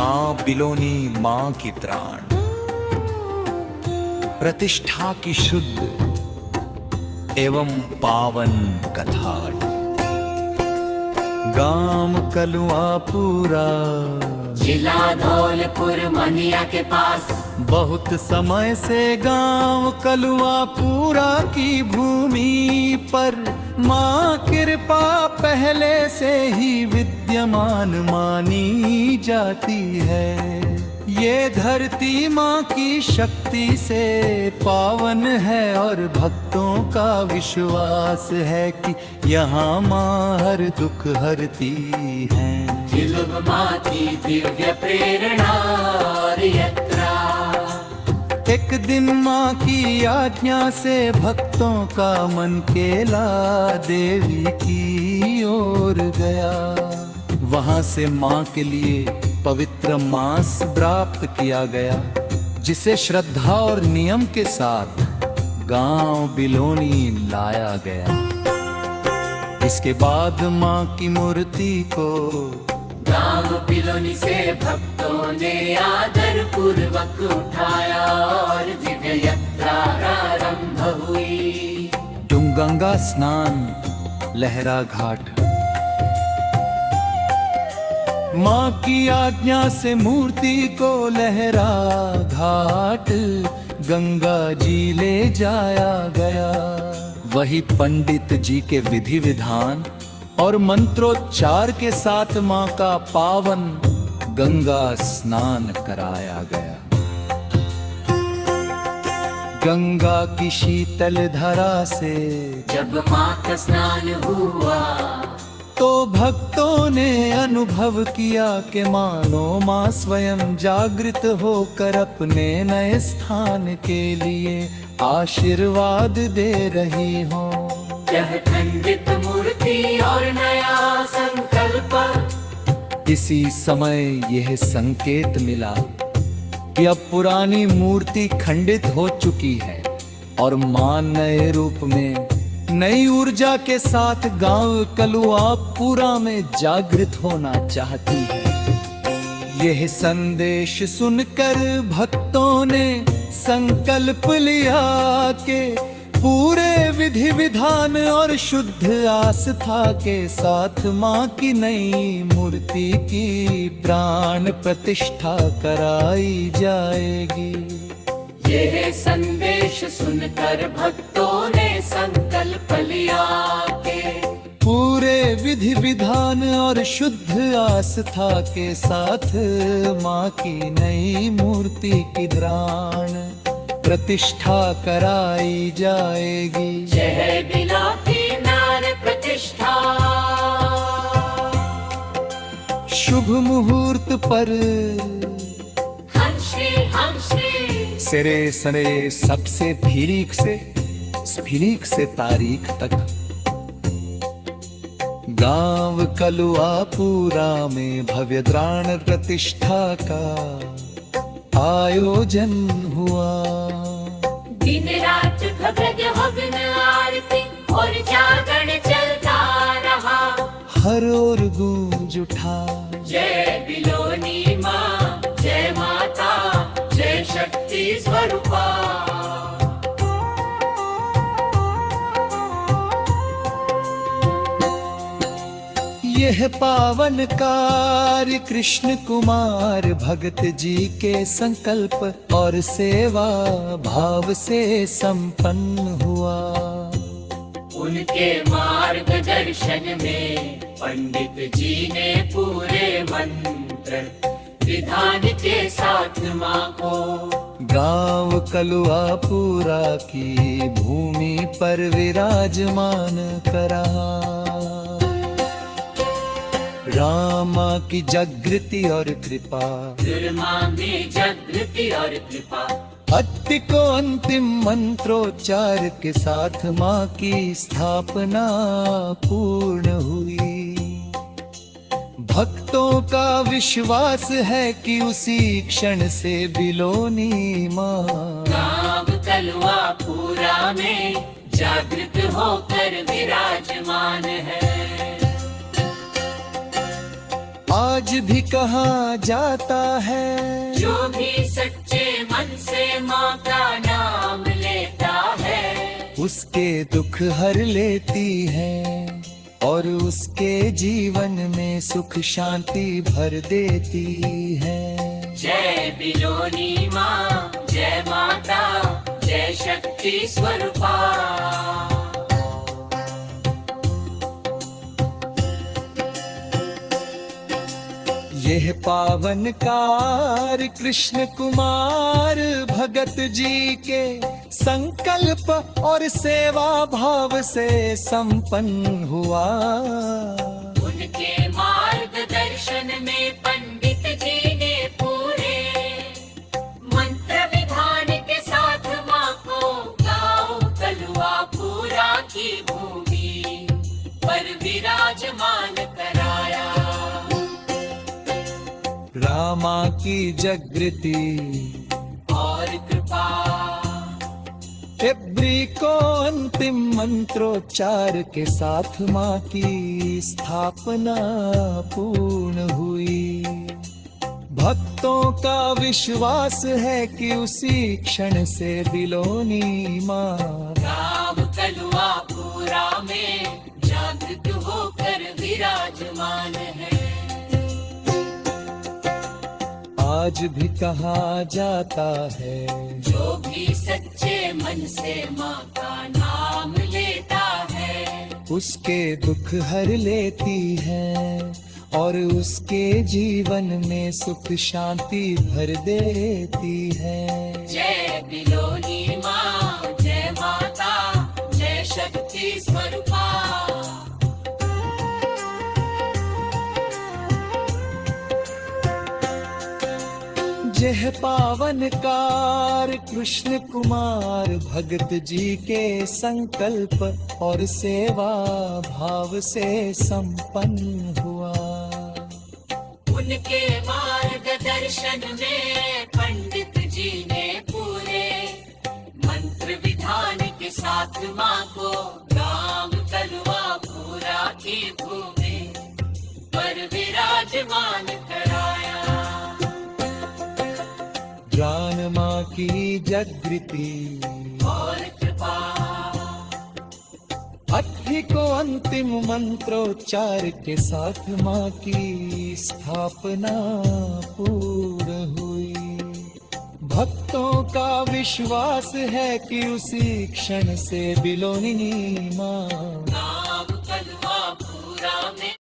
गांव बिलोनी माँ की त्राण, प्रतिष्ठा की शुद्ध एवं पावन कथा। गांव कलुआपुरा, जिला धौलपुर मनिया के पास। बहुत समय से गांव कलुआपुरा की भूमि पर माँ कृपा पहले से ही विद्यमान मानी जाती है। ये धरती माँ की शक्ति से पावन है और भक्तों का विश्वास है कि यहाँ माँ हर दुख हरती है। झिलुम माँ की दिव्य प्रेरणा और यात्रा। एक दिन माँ की आज्ञा से भक्तों का मन केला देवी की ओर गया। वहाँ से माँ के लिए पवित्र मांस प्राप्त किया गया, जिसे श्रद्धा और नियम के साथ गांव बिलोनी लाया गया। इसके बाद माँ की मूर्ति को गांव बिलोनी से भक्तों ने आदर पूर्वक उठाया और दिव्य यात्रा आरंभ हुई। डुंगंगा स्नान, लहरा घाट। माँ की आज्ञा से मूर्ति को लहरा घाट गंगा जी ले जाया गया। वही पंडित जी के विधि विधान और मंत्रोच्चार के साथ माँ का पावन गंगा स्नान कराया गया। गंगा की शीतल धारा से जब माँ का स्नान हुआ तो भक्तों ने अनुभव किया कि मानो माँ स्वयं जागृत होकर अपने नए स्थान के लिए आशीर्वाद दे रही हो। यह खंडित मूर्ति और नया संकल्प। इसी समय यह संकेत मिला कि अब पुरानी मूर्ति खंडित हो चुकी है और मां नए रूप में नई ऊर्जा के साथ गांव कलुआपुरा में जागृत होना चाहती है। यह संदेश सुनकर भक्तों ने संकल्प लिया कि पूरे विधि विधान और शुद्ध आस्था के साथ माँ की नई मूर्ति की प्राण प्रतिष्ठा कराई जाएगी। यह संदेश सुनकर भक्तों ने संकल्प लिया कि पूरे विधि विधान और शुद्ध आस्था के साथ माँ की नई मूर्ति की प्राण प्रतिष्ठा कराई जाएगी। जय बिलोनी नार प्रतिष्ठा। शुभ मुहूर्त पर हंश्री सिरे सरे सबसे भीरीक से तारीख तक गांव कलुआपुरा में भव्य द्राण प्रतिष्ठा का आयोजन हुआ। दिन रात भव्य हवन आरती और जागरण चलता रहा। हर ओर गूंज उठा जय बिलोनी माँ, जय माता, जय शक्ति स्वरूपा। यह पावन कार्य कृष्ण कुमार भगत जी के संकल्प और सेवा भाव से संपन्न हुआ। उनके मार्गदर्शन में पंडित जी ने पूरे मंत्र विधान के साथ माँ को गांव कलुआपुरा की भूमि पर विराजमान करा। रामा की जागृति और कृपा, माँ में जागृति और कृपा। अति को अंतिम मंत्रोच्चार के साथ माँ की स्थापना पूर्ण हुई। भक्तों का विश्वास है कि उसी क्षण से बिलोनी माँ गांव कलुआपुरा में जागृत होकर विराजमान है। आज भी कहा जाता है, जो भी सच्चे मन से माँ का नाम लेता है, उसके दुख हर लेती है और उसके जीवन में सुख शांति भर देती है। जय बिलोनी माँ, जय माता, जय शक्ति स्वरूपा। यह पावन कार कृष्ण कुमार भगत जी के संकल्प और सेवा भाव से संपन्न हुआ। उनके मार्गदर्शन में पंडित जी ने पूरे मंत्र विधान के साथ माँ को गाँव कलुआ पूरा की भूमि पर विराजमान कराया। रामा की जागृति और कृपा एब्री को अंतिम मंत्रोच्चार के साथ माँ की स्थापना पूर्ण हुई। भक्तों का विश्वास है कि उसी क्षण से बिलोनी माँ गाँव कलुआ पूरा में जागृत होकर विराजमान है। आज भी कहा जाता है, जो भी सच्चे मन से माँ का नाम लेता है, उसके दुख हर लेती है और उसके जीवन में सुख शांति भर देती है। जय बिलोनी माँ, जय माता, जय शक्ति स्वरूपा। यह पावन कार कृष्ण कुमार भगत जी के संकल्प और सेवा भाव से संपन्न हुआ। उनके मार्गदर्शन में पंडित जी ने पूरे मंत्र विधान के साथ माँ को गाँव कलुआ पूरा की भूमि पर विराजमान कराया। ज्ञान माँ की जागृति और कृपा अट्ठी को अंतिम मंत्रोच्चार के साथ माँ की स्थापना पूर्ण हुई। भक्तों का विश्वास है कि उसी क्षण से बिलोनी माँ